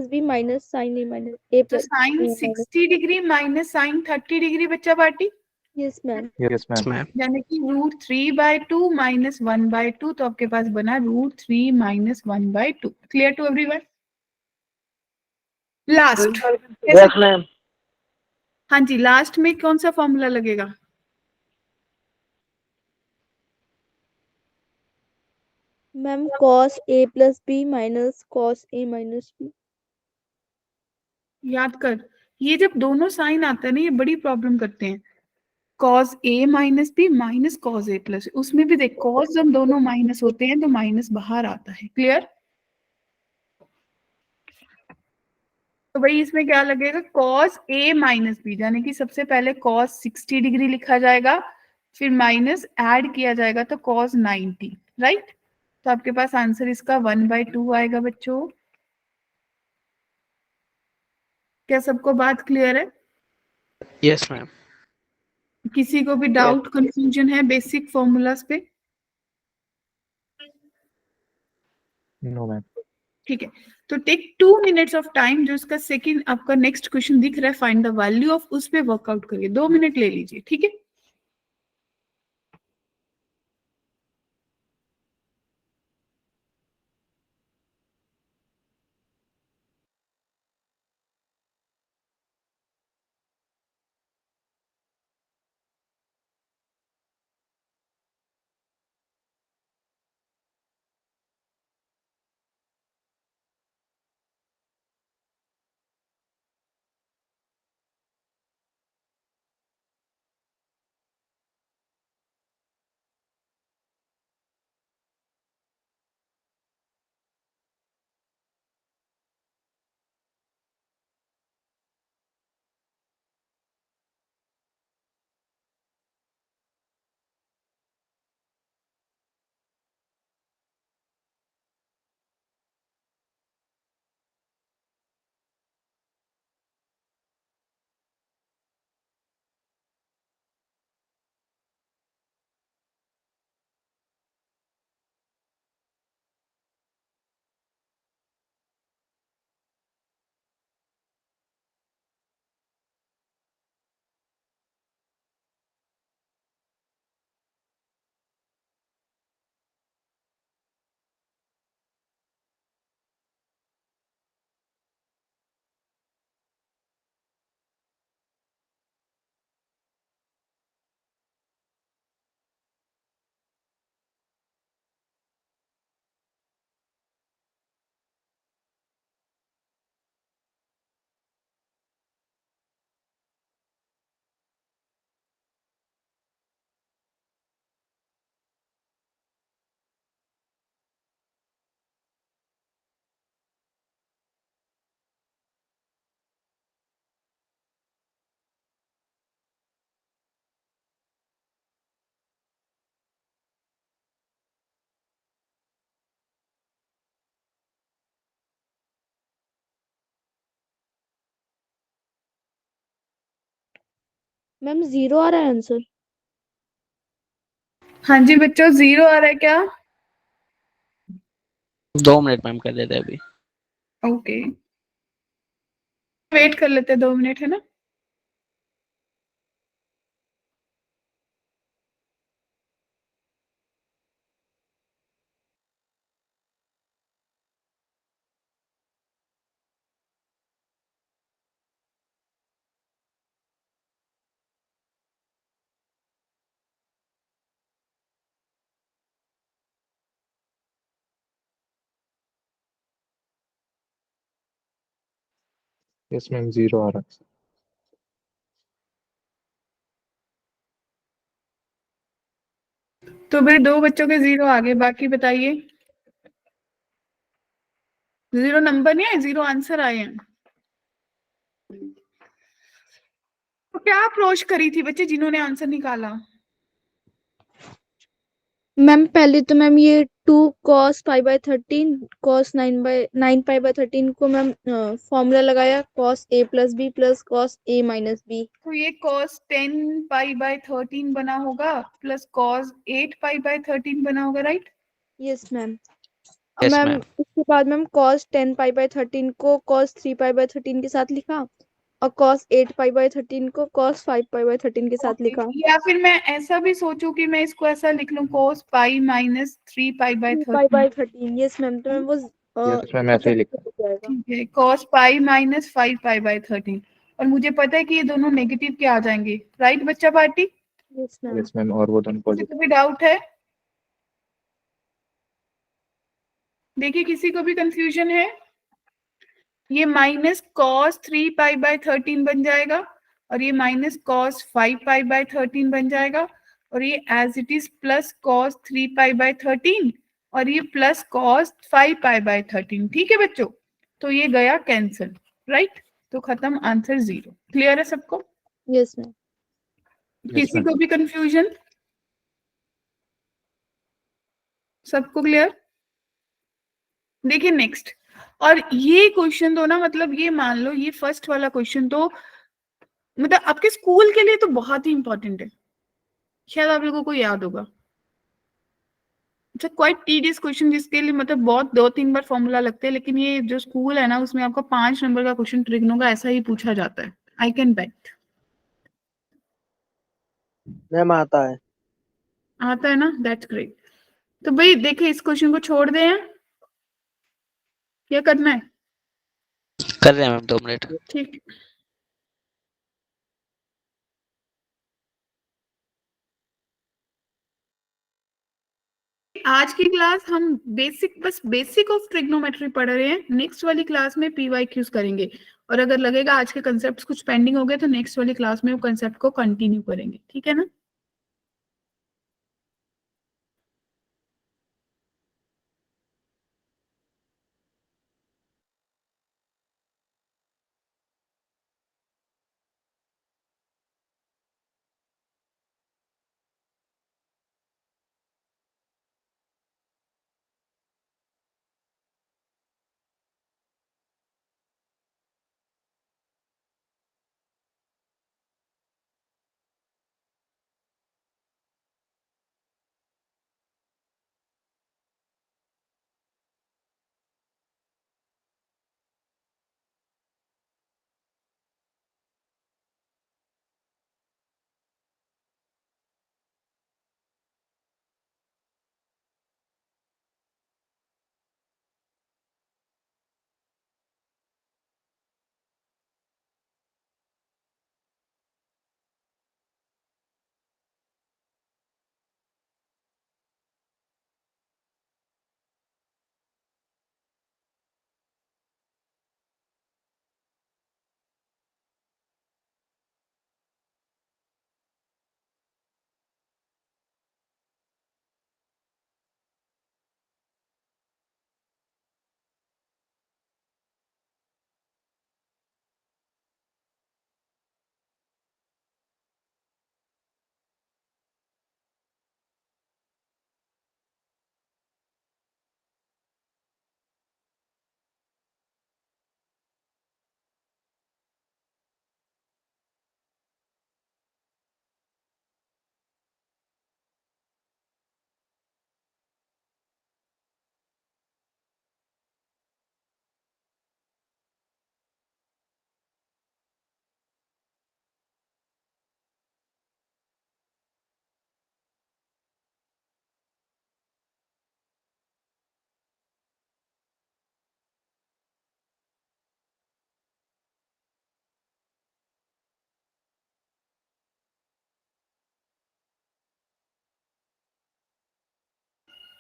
B minus sine A minus A तो plus sine A minus. 60 degree minus sine 30 degree बच्चा party, yes ma'am. Yes ma'am. Ma'am यानी कि √3/2 माइनस 1/2, तो आपके पास बना √3 minus 1/2। Clear to everyone? Last, Yes, ma'am. हाँ जी last में कौन सा फॉर्मूला लगेगा? Ma'am cos A plus B minus cos A minus B. याद कर, ये जब दोनों साइन आते हैं ना, ये बड़ी प्रॉब्लम करते हैं। cos A minus B minus cos A plus, उसमें भी देख cos जब दोनों माइनस होते हैं तो माइनस बाहर आता है। क्लियर? तो भाई इसमें क्या लगेगा, cos A माइनस बी, यानी कि सबसे पहले cos 60 डिग्री लिखा जाएगा, फिर माइनस ऐड किया जाएगा तो cos 90, राइट। तो आपके पास आंसर इसका 1/2 आएगा बच्चों। क्या सबको बात क्लियर है? Yes ma'am. किसी को भी Yes. डाउट कंफ्यूजन है बेसिक फॉर्मूलाज पे? No, ma'am. ठीक है, तो टेक 2 मिनट्स ऑफ टाइम, जो इसका सेकंड आपका नेक्स्ट क्वेश्चन दिख रहा है फाइंड द वैल्यू ऑफ, उस पे वर्कआउट करिए। 2 मिनट ले लीजिए, ठीक है। मैम 0 आ रहा है आंसर। हाँ जी बच्चों, 0 आ रहा है क्या? 2 मिनट मैम कर देते हैं अभी। ओके, वेट कर लेते हैं 2 मिनट, है ना। यस मैम 0 आ रहा है। तो भाई 2 बच्चों के 0 आ गए, बाकी बताइए। 0 नंबर नहीं आए, 0 आंसर आए हैं। तो क्या अप्रोच करी थी बच्चे जिन्होंने आंसर निकाला? मैम पहले तो मैम ये 2 cos π/13 cos 9/9 π/13 को मैम फॉर्मूला लगाया cos a + b + cos a - b। तो ये cos 10π/13 बना होगा प्लस cos 8π/13 बना होगा, right? Yes ma'am. Yes ma'am ma'am. उसके बाद मैम cos 10π/13 को cos 3π/13 के साथ लिखा और cos 8π/13 को cos 5π/13 के साथ लिखा। या फिर मैं ऐसा भी सोचूं कि मैं इसको ऐसा लिख लूं cos pi minus 3π/13। 3π/13 yes ma'am. तो मैम वो यस मैम ऐसे ही लिखा। हो जाएगा। ठीक है, cos पाई माइनस 5π/13। और मुझे पता है कि ये दोनों नेगेटिव के आ जाएंगे, राइट बच्चा party? Yes ma'am. Yes ma'am और वो दोनों किसी पॉजिटिव। को भी डाउट है? देखिए किसी को भी कंफ्यूजन है? ये माइनस cos 3π/13 बन जाएगा और ये माइनस cos 5π/13 बन जाएगा और ये as it is plus cos 3π/13 और ये प्लस cos 5π/13। ठीक है बच्चों, तो ये गया कैंसिल, राइट? तो खत्म, आंसर 0। क्लियर है सबको? Yes ma'am. किसी मैम। को भी कंफ्यूजन? सबको क्लियर? देखिए नेक्स्ट। और ये क्वेश्चन तो ना, मतलब ये मान लो ये फर्स्ट वाला क्वेश्चन तो मतलब आपके स्कूल के लिए तो बहुत ही इंपॉर्टेंट है, शायद आप लोगों को याद होगा। इट्स क्वाइट टीडियस क्वेश्चन जिसके लिए मतलब बहुत 2-3 बार फॉर्मूला लगते हैं, लेकिन ये जो स्कूल है ना उसमें आपका 5 नंबर का क्वेश्चन ट्रिग्नो का ऐसा ही पूछा जाता है, आई कैन बेट। मैम आता है। आता है ना, दैट्स ग्रेट। तो भाई देखिए इस क्वेश्चन को छोड़ दें क्या करना है? कर रहे हैं मैम 2 मिनट। ठीक। आज की क्लास हम बस बेसिक ऑफ ट्रिग्नोमेट्री पढ़ रहे हैं। नेक्स्ट वाली क्लास में PYQs करेंगे और अगर लगेगा आज के कंसेप्ट कुछ पेंडिंग हो गए तो नेक्स्ट वाली क्लास में वो कंसेप्ट को कंटिन्यू करेंगे, ठीक है ना?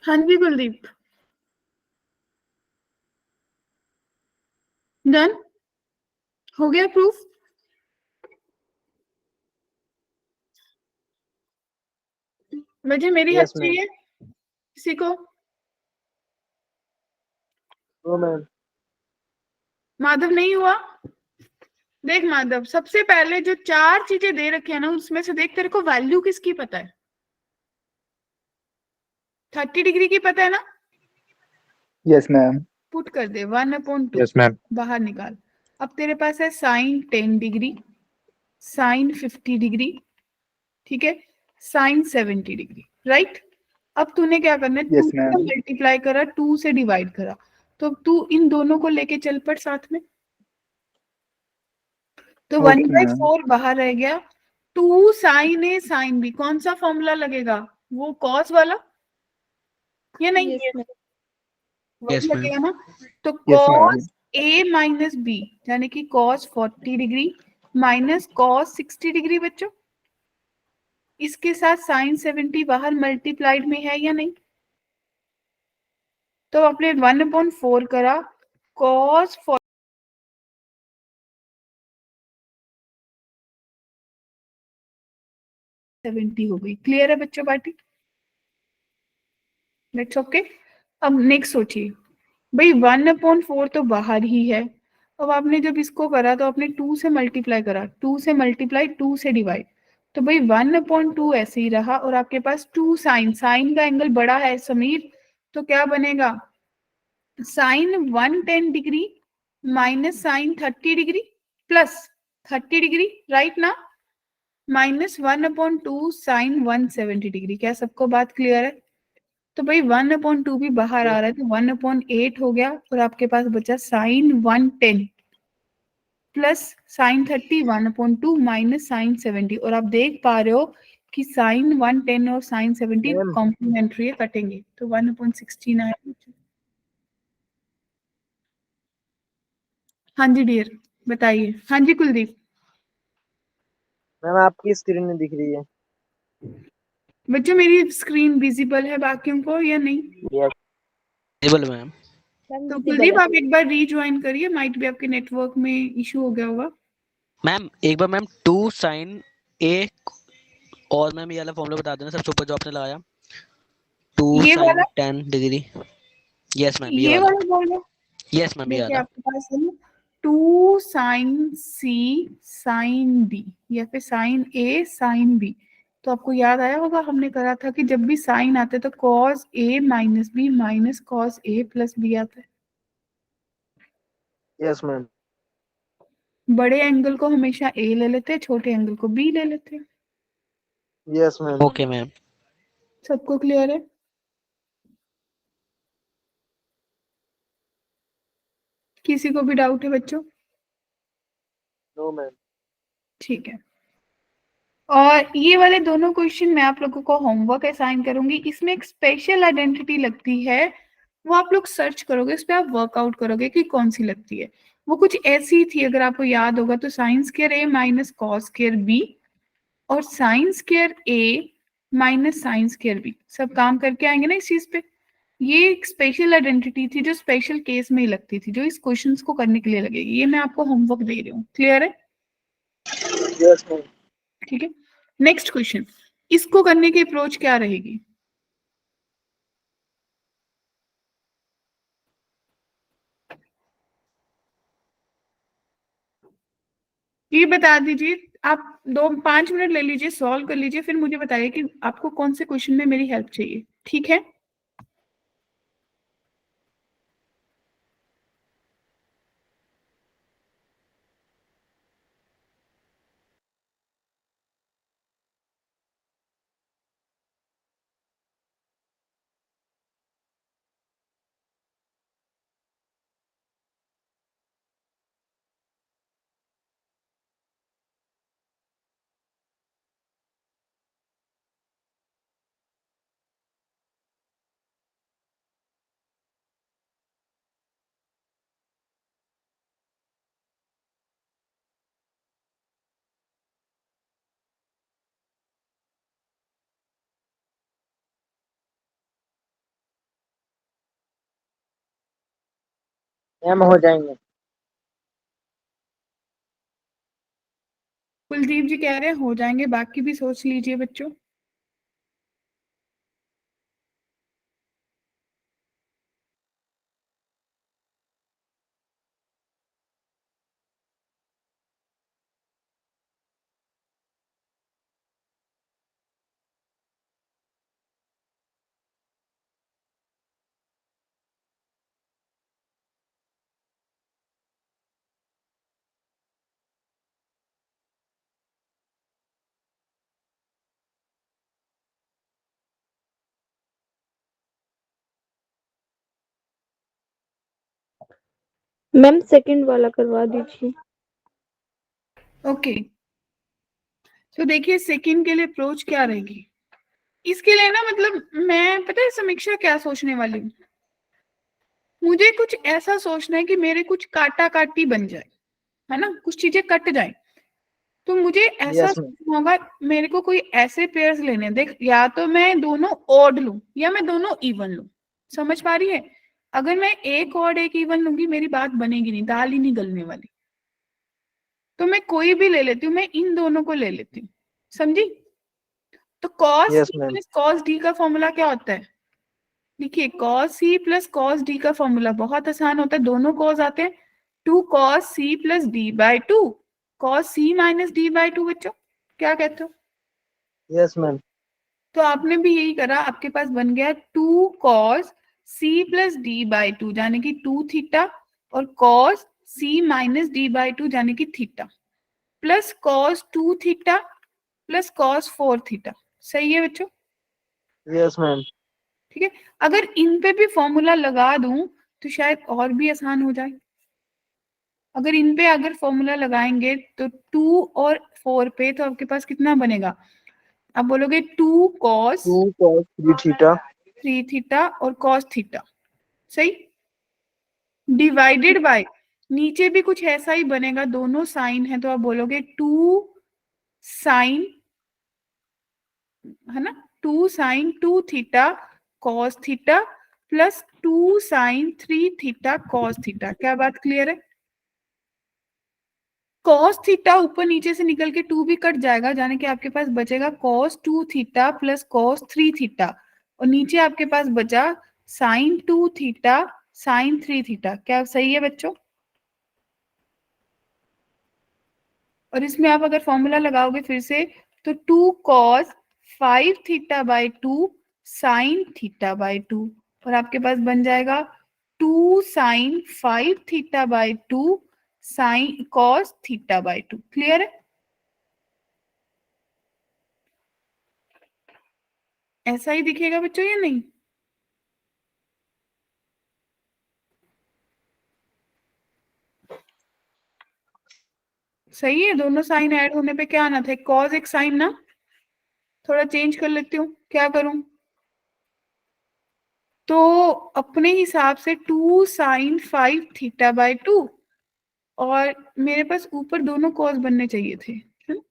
हाँ जी कुलदीप, डन। हो गया प्रूफ? मुझे मेरी हेल्प यस मैम। चाहिए किसी को? No ma'am. माधव नहीं हुआ? देख माधव, सबसे पहले जो चार चीजें दे रखी है ना, उसमें से देख तेरे को वैल्यू किसकी पता है? 30 डिग्री की पता है ना? Yes ma'am. पुट कर दे 1/2 यस मैम। बाहर निकाल। अब तेरे पास है साइन 10 डिग्री, साइन 50 डिग्री, ठीक है, साइन 70 डिग्री, राइट? अब तूने क्या करना है, यस 2 से मैम। मल्टीप्लाई करा, 2 से डिवाइड करा, तो तू इन दोनों को लेके चल पड़ साथ में। तो one okay by ma'am. Four बाहर रह गया। 2 साइन ए साइन बी, कौन सा फॉर्मूला लगेगा? वो कॉस वाला या नहीं? Yes ma'am. वही यस मैम। लगेगा ना। तो yes ma'am. Cos A minus B यानी कि cos 40 degree minus cos 60 degree बच्चों, इसके साथ साइन 70 बाहर मल्टीप्लाइड में है या नहीं? तो आपने 1/4 करा, कॉस 70 हो गई। क्लियर है बच्चों पार्टी? That's okay. अब नेक्स्ट सोचिए भाई, 1/4 तो बाहर ही है। अब आपने जब इसको करा तो आपने 2 से मल्टीप्लाई करा, 2 से मल्टीप्लाई, 2 से डिवाइड, तो भाई 1/2 ऐसे ही रहा, और आपके पास 2 साइन, साइन का एंगल बड़ा है समीर, तो क्या बनेगा? Sine 110 degree minus sine 30 degree plus 30 degree, right ना, माइनस 1/2 साइन 170 डिग्री। क्या सबको बात क्लियर है? तो भाई 1/2 भी बाहर आ रहा है, तो 1/8 हो गया, और आपके पास बचा sine 110 plus sine 30, 1/2 minus sine 70, और आप देख पा रहे हो कि साइन 110 और साइन 70 मैम कॉम्प्लीमेंट्री है, कटेंगे, तो 1/16 आया। हाँ जी डियर, बताइए। हाँ जी कुलदीप। मैम आपकी स्क्रीन नहीं दिख रही है। बच्चों मेरी स्क्रीन विजिबल है बाकियों को या नहीं? यस। Table ma'am. मैम तो विजिबल कुलदीप है। आप एक बार रीज्वाइन करिए, माइट भी आपके नेटवर्क में इशू हो गया होगा। मैम एक बार मैम 2 साइन ए, और मैम ये वाला फॉर्मूला बता देना सबसे ऊपर जो आपने लगाया, 2 ये वाला, साइन 10 डिग्री। यस मैम ये ये वाला। वाला बोल रहे हो? यस मैम ये देखिए वाला। आपके पास है ना, 2 साइन सी साइन बी, या फिर साइन ए साइन बी। तो आपको याद आया होगा, हमने करा था कि जब भी साइन आते तो cos A minus B minus cos A plus B आता है। Yes ma'am. बड़े एंगल को हमेशा ए ले लेते हैं, छोटे एंगल को बी ले लेते हैं। Yes ma'am. Okay ma'am. सबको क्लियर है? किसी को भी डाउट है बच्चों? No ma'am. ठीक है। और ये वाले दोनों क्वेश्चन मैं आप लोगों को होमवर्क असाइन करूंगी, इसमें एक स्पेशल आइडेंटिटी लगती है, वो आप लोग सर्च करोगे, इस पे आप वर्कआउट करोगे कि कौन सी लगती है। वो कुछ ऐसी थी, अगर आपको याद होगा तो, साइन स्क्वायर ए माइनस कॉस स्क्वायर बी और साइन स्क्वायर ए माइनस साइन स्क्वायर बी, सब काम करके आएंगे ना इस चीज पे। ये एक स्पेशल आइडेंटिटी थी जो स्पेशल केस में ही लगती थी, जो इस क्वेश्चंस को करने के लिए लगेगी। ये मैं आपको होमवर्क दे रही हूँ, क्लियर है? Yes ma'am. ठीक है। नेक्स्ट क्वेश्चन, इसको करने की अप्रोच क्या रहेगी? ये बता दीजिए आप, 2-5 मिनट ले लीजिए, सॉल्व कर लीजिए, फिर मुझे बताइए कि आपको कौन से क्वेश्चन में मेरी हेल्प चाहिए, ठीक है? मैम हो जाएंगे। कुलदीप जी कह रहे हैं हो जाएंगे, बाकी भी सोच लीजिए बच्चों। मैम सेकंड वाला करवा दीजिए। ओके, तो देखिए सेकंड के लिए अप्रोच क्या रहेगी इसके लिए ना, मतलब मैं पता है समीक्षा क्या सोचने वाली हूँ, मुझे कुछ ऐसा सोचना है कि मेरे कुछ काटा काटी बन जाए, है ना, कुछ चीजें कट जाए। तो मुझे ऐसा यस मैम। सोचना होगा, मेरे को कोई ऐसे पेयर्स लेने हैं। देख, या तो मैं दोनों ऑड लूं या मैं दोनों इवन लूं, समझ पा रही है? अगर मैं एक ऑड एक इवन लूंगी मेरी बात बनेगी नहीं, दाल ही नहीं गलने वाली। तो मैं कोई भी ले लेती हूँ, मैं इन दोनों को ले लेती हूँ, समझी? तो cos yes C ma'am. Plus cos D का फॉर्मूला क्या होता है? देखिए cos C plus cos D का फॉर्मूला बहुत आसान होता है, दोनों कॉस आते हैं, 2 cos c + d/2, cos c - d/2। बच्चों क्या कहते हो? Yes ma'am. तो आपने भी यही करा, आपके पास बन गया 2 cos c + d/2 यानी कि 2 थीटा, और cos c - d/2 यानी कि theta, plus cos 2 theta plus cos 4 theta. सही है बच्चों? Yes ma'am. ठीक है, अगर इन पे भी फॉर्मूला लगा दूं तो शायद और भी आसान हो जाए। अगर इन पे अगर फॉर्मूला लगाएंगे तो 2 और 4 पे, तो आपके पास कितना बनेगा? आप बोलोगे 2 cos 2 cos 3 थीटा। 3 थीटा और cos थीटा, सही, डिवाइडेड बाय, नीचे भी कुछ ऐसा ही बनेगा, दोनों साइन है तो आप बोलोगे 2 साइन, है ना, 2 sine 2 theta cos theta plus 2 sine 3 theta cos theta. क्या बात क्लियर है? cos थीटा ऊपर नीचे से निकल के 2 भी कट जाएगा, जाने के आपके पास बचेगा cos 2 theta plus cos 3 theta, और नीचे आपके पास बचा sin 2 थीटा sin 3 थीटा। क्या सही है बच्चों? और इसमें आप अगर फॉर्मूला लगाओगे फिर से तो 2 cos 5 थीटा/2 sin थीटा/2, और आपके पास बन जाएगा 2 sin 5 थीटा/2 sin cos थीटा/2। क्लियर है? ऐसा ही दिखेगा बच्चों या नहीं? सही है, दोनों साइन ऐड होने पे क्या आना था? कॉस एक साइन ना, थोड़ा चेंज कर लेती हूँ, क्या करूं? तो अपने हिसाब से 2 साइन 5 थीटा/2, और मेरे पास ऊपर दोनों कॉस बनने चाहिए थे, है ना?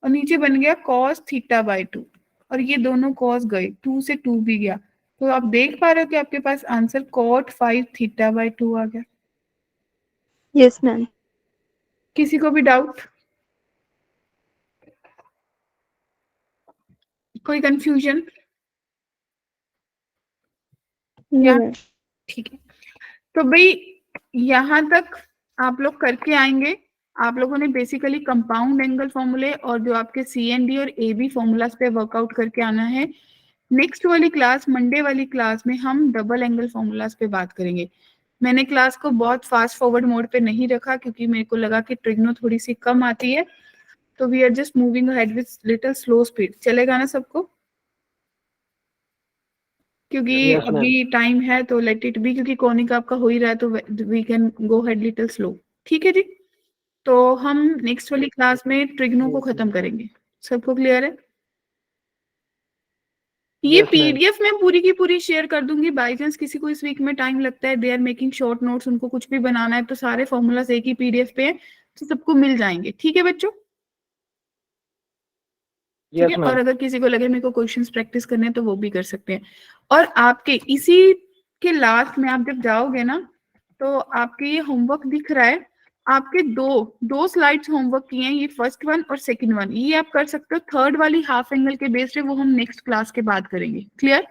और नीचे बन गया cos थीटा/2, और ये दोनों कॉस गए, 2 से 2 भी गया, तो आप देख पा रहे हो कि आपके पास आंसर cot 5 थीटा/2 आ गया। Yes ma'am. किसी को भी डाउट, कोई कंफ्यूजन? नो या मैम। ठीक है, तो भाई यहाँ तक आप लोग करके आएंगे। आप लोगों ने बेसिकली कंपाउंड एंगल फॉर्मूले और जो आपके CND और AB फॉर्मूलाज पे वर्कआउट करके आना है। नेक्स्ट वाली क्लास, मंडे वाली क्लास में हम डबल एंगल फॉर्मूलाज पे बात करेंगे। मैंने क्लास को बहुत फास्ट फॉरवर्ड मोड पे नहीं रखा क्योंकि मेरे को लगा कि ट्रिग्नो थोड़ी सी कम आती है, तो we are just moving ahead with little slow speed. चलेगा ना सबको? क्योंकि यस मैम। अभी टाइम है तो लेट इट बी, क्योंकि कॉनिक आपका हो ही रहा है तो we can go ahead little slow. ठीक है जी, तो हम नेक्स्ट वाली क्लास में ट्रिग्नो को खत्म करेंगे। सबको क्लियर है? ये यस मैम। पीडीएफ में पूरी की पूरी शेयर कर दूंगी, बाई चांस किसी को इस वीक में टाइम लगता है, they are making short notes, उनको कुछ भी बनाना है तो सारे फॉर्मूलाज एक ही पीडीएफ पे है, तो सबको मिल जाएंगे। ठीक है बच्चों? ठीक है, यस और मैम। अगर किसी को लगे मेरे को क्वेश्चंस प्रैक्टिस करने हैं तो वो भी कर सकते हैं। और आपके इसी के लास्ट में आप जब जाओगे ना, तो आपके ये होमवर्क दिख रहा है, आपके दो स्लाइड्स होमवर्क किए हैं, ये फर्स्ट वन और सेकंड वन, ये आप कर सकते हो। थर्ड वाली हाफ एंगल के बेस पे वो हम नेक्स्ट क्लास के बाद करेंगे। क्लियर?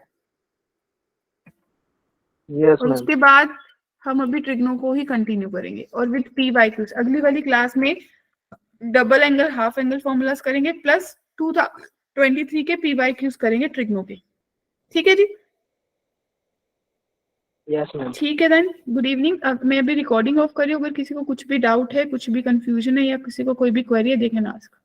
यस और मैम। उसके बाद हम अभी ट्रिग्नो को ही कंटिन्यू करेंगे और विद पी वाई क्यूज। अगली वाली क्लास में double angle half angle formulas करेंगे प्लस 2023 के पी वाई क्यूज करेंगे ट्रिग्नो के। ठीक है जी? Yes ma'am. ठीक है देन, गुड इवनिंग। मैं अभी रिकॉर्डिंग ऑफ कर रही हूँ, अगर किसी को कुछ भी डाउट है, कुछ भी कंफ्यूजन है या किसी को कोई भी क्वेरी है, दे कैन आस्क।